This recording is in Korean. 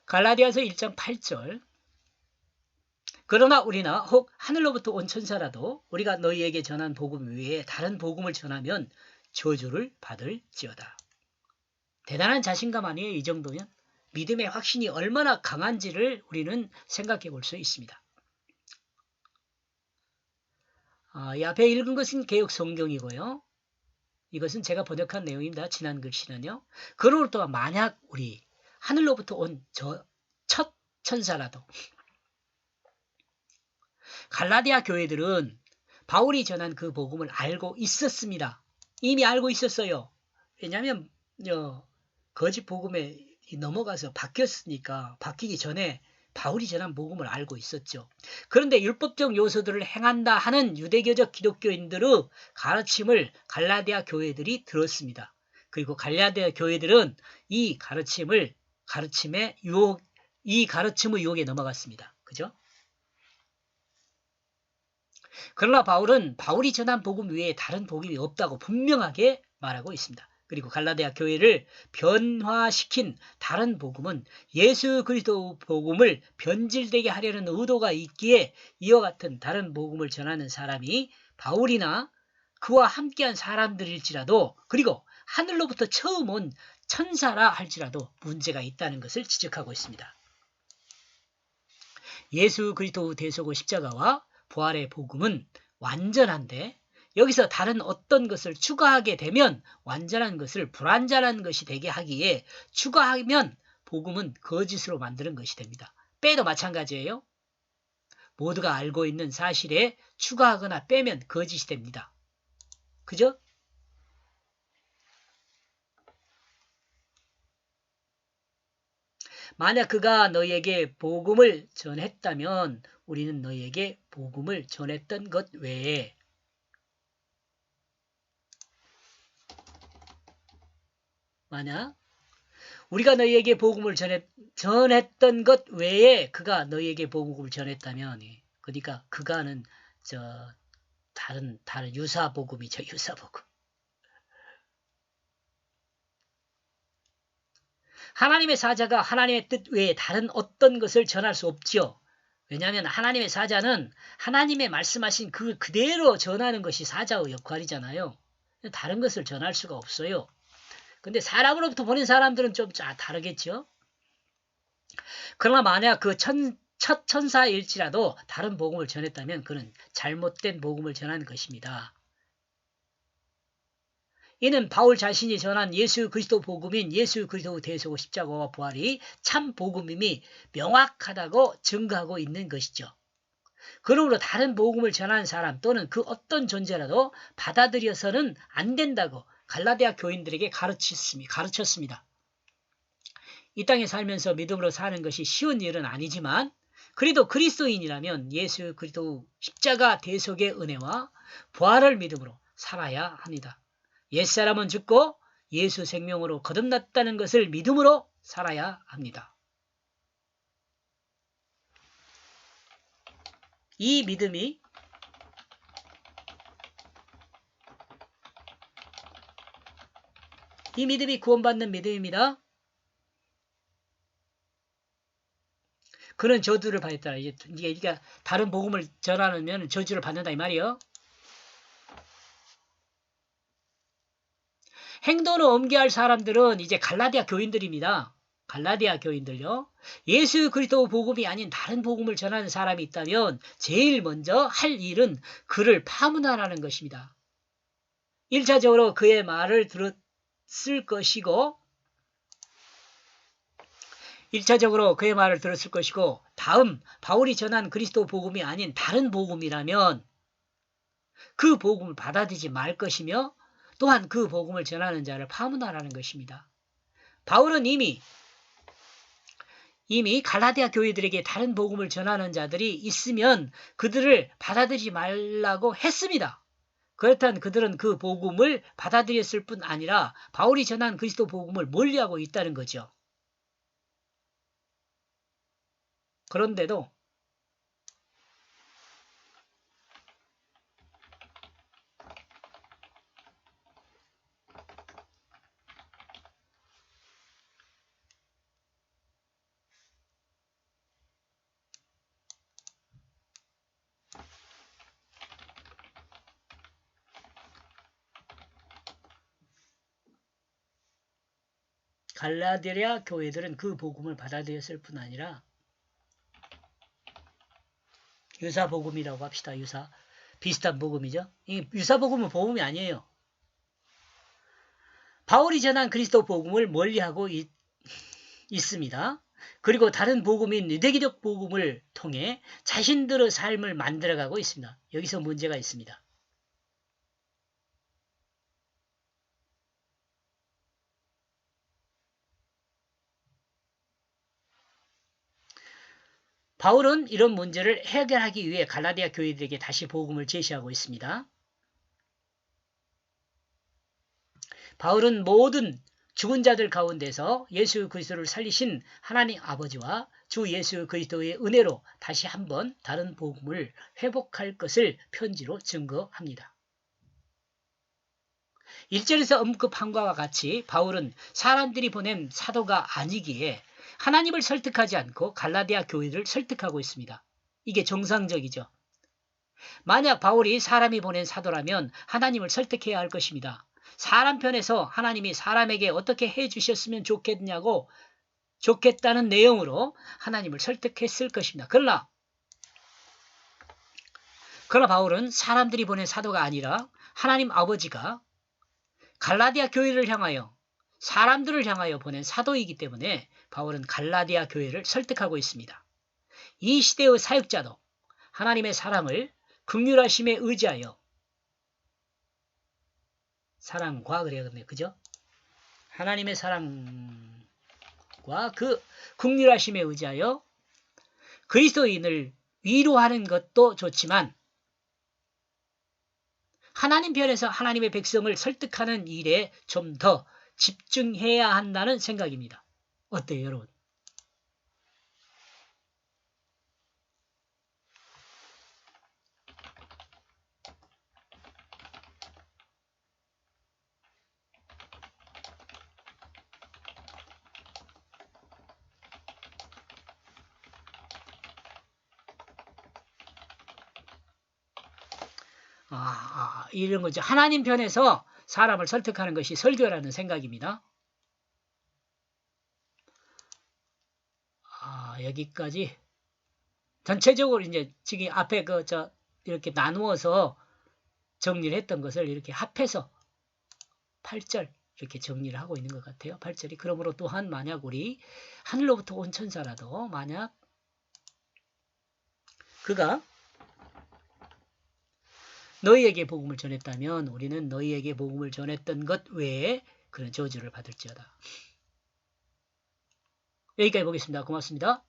갈라디아서 1장 8절. 그러나 우리나 혹 하늘로부터 온 천사라도 우리가 너희에게 전한 복음 외에 다른 복음을 전하면 저주를 받을지어다. 대단한 자신감 아니에요? 이 정도면? 믿음의 확신이 얼마나 강한지를 우리는 생각해 볼 수 있습니다. 이 앞에 읽은 것은 개역 성경이고요. 이것은 제가 번역한 내용입니다. 지난 글씨는요. 그러므로 또 만약 우리 하늘로부터 온 저 첫 천사라도 갈라디아 교회들은 바울이 전한 그 복음을 알고 있었습니다. 이미 알고 있었어요. 왜냐하면 거짓 복음에 넘어가서 바뀌었으니까 바뀌기 전에 바울이 전한 복음을 알고 있었죠. 그런데 율법적 요소들을 행한다 하는 유대교적 기독교인들의 가르침을 갈라디아 교회들이 들었습니다. 그리고 갈라디아 교회들은 이 가르침의 유혹에 넘어갔습니다. 그죠? 그러나 바울은 바울이 전한 복음 외에 다른 복음이 없다고 분명하게 말하고 있습니다. 그리고 갈라디아 교회를 변화시킨 다른 복음은 예수 그리스도 복음을 변질되게 하려는 의도가 있기에 이와 같은 다른 복음을 전하는 사람이 바울이나 그와 함께한 사람들일지라도 그리고 하늘로부터 처음 온 천사라 할지라도 문제가 있다는 것을 지적하고 있습니다. 예수 그리스도 대속의 십자가와 부활의 복음은 완전한데 여기서 다른 어떤 것을 추가하게 되면 완전한 것을 불완전한 것이 되게 하기에 추가하면 복음은 거짓으로 만드는 것이 됩니다. 빼도 마찬가지예요. 모두가 알고 있는 사실에 추가하거나 빼면 거짓이 됩니다. 그죠? 만약 그가 너희에게 복음을 전했다면 우리는 너희에게 복음을 전했던 것 외에 만약 우리가 너희에게 복음을 전했던 것 외에 그가 너희에게 복음을 전했다면 그러니까 그가는 다른 유사 복음이죠. 유사 복음. 하나님의 사자가 하나님의 뜻 외에 다른 어떤 것을 전할 수 없죠. 왜냐하면 하나님의 사자는 하나님의 말씀하신 그 그대로 전하는 것이 사자의 역할이잖아요. 다른 것을 전할 수가 없어요. 근데 사람으로부터 보낸 사람들은 좀 다르겠죠. 그러나 만약 그 첫 천사일지라도 다른 복음을 전했다면 그는 잘못된 복음을 전한 것입니다. 이는 바울 자신이 전한 예수 그리스도 복음인 예수 그리스도 대속의 십자가와 부활이 참 복음임이 명확하다고 증거하고 있는 것이죠. 그러므로 다른 복음을 전하는 사람 또는 그 어떤 존재라도 받아들여서는 안 된다고 갈라디아 교인들에게 가르쳤습니다. 이 땅에 살면서 믿음으로 사는 것이 쉬운 일은 아니지만 그래도 그리스도인이라면 예수 그리스도 십자가 대속의 은혜와 부활을 믿음으로 살아야 합니다. 옛사람은 죽고 예수 생명으로 거듭났다는 것을 믿음으로 살아야 합니다. 이 믿음이 구원받는 믿음입니다. 그런 저주를 받았다. 이게 다른 복음을 전하면 저주를 받는다 이 말이에요. 행동을 옮겨야 할 사람들은 이제 갈라디아 교인들입니다. 갈라디아 교인들요. 예수 그리스도 복음이 아닌 다른 복음을 전하는 사람이 있다면 제일 먼저 할 일은 그를 파문하라는 것입니다. 1차적으로 그의 말을 들었을 것이고 다음 바울이 전한 그리스도 복음이 아닌 다른 복음이라면 그 복음을 받아들이지 말 것이며 또한 그 복음을 전하는 자를 파문하라는 것입니다. 바울은 이미 갈라디아 교회들에게 다른 복음을 전하는 자들이 있으면 그들을 받아들이지 말라고 했습니다. 그렇다면 그들은 그 복음을 받아들였을 뿐 아니라 바울이 전한 그리스도 복음을 멀리하고 있다는 거죠. 그런데도 갈라디아 교회들은 그 복음을 받아들였을 뿐 아니라 유사 복음이라고 합시다. 유사. 비슷한 복음이죠. 이 유사 복음은 복음이 아니에요. 바울이 전한 그리스도 복음을 멀리하고 있습니다. 그리고 다른 복음인 유대기적 복음을 통해 자신들의 삶을 만들어가고 있습니다. 여기서 문제가 있습니다. 바울은 이런 문제를 해결하기 위해 갈라디아 교회들에게 다시 복음을 제시하고 있습니다. 바울은 모든 죽은 자들 가운데서 예수 그리스도를 살리신 하나님 아버지와 주 예수 그리스도의 은혜로 다시 한번 다른 복음을 회복할 것을 편지로 증거합니다. 1절에서 언급한 것과 같이 바울은 사람들이 보낸 사도가 아니기에 하나님을 설득하지 않고 갈라디아 교회를 설득하고 있습니다. 이게 정상적이죠. 만약 바울이 사람이 보낸 사도라면 하나님을 설득해야 할 것입니다. 사람 편에서 하나님이 사람에게 어떻게 해주셨으면 좋겠다는 내용으로 하나님을 설득했을 것입니다. 그러나 바울은 사람들이 보낸 사도가 아니라 하나님 아버지가 갈라디아 교회를 향하여 사람들을 향하여 보낸 사도이기 때문에 바울은 갈라디아 교회를 설득하고 있습니다. 이 시대의 사역자도 하나님의 사랑을 긍휼하심에 의지하여 사랑과 그래야겠네요. 그죠? 하나님의 사랑과 그 긍휼하심에 의지하여 그리스도인을 위로하는 것도 좋지만 하나님 편에서 하나님의 백성을 설득하는 일에 좀 더 집중해야 한다는 생각입니다. 어때요, 여러분? 이런 거죠. 하나님 편에서 사람을 설득하는 것이 설교라는 생각입니다. 여기까지 전체적으로 이제 지금 앞에 이렇게 나누어서 정리를 했던 것을 이렇게 합해서 8절 이렇게 정리를 하고 있는 것 같아요. 8절이. 그러므로 또한 만약 우리 하늘로부터 온 천사라도 만약 그가 너희에게 복음을 전했다면 우리는 너희에게 복음을 전했던 것 외에 그런 저주를 받을지어다. 여기까지 보겠습니다. 고맙습니다.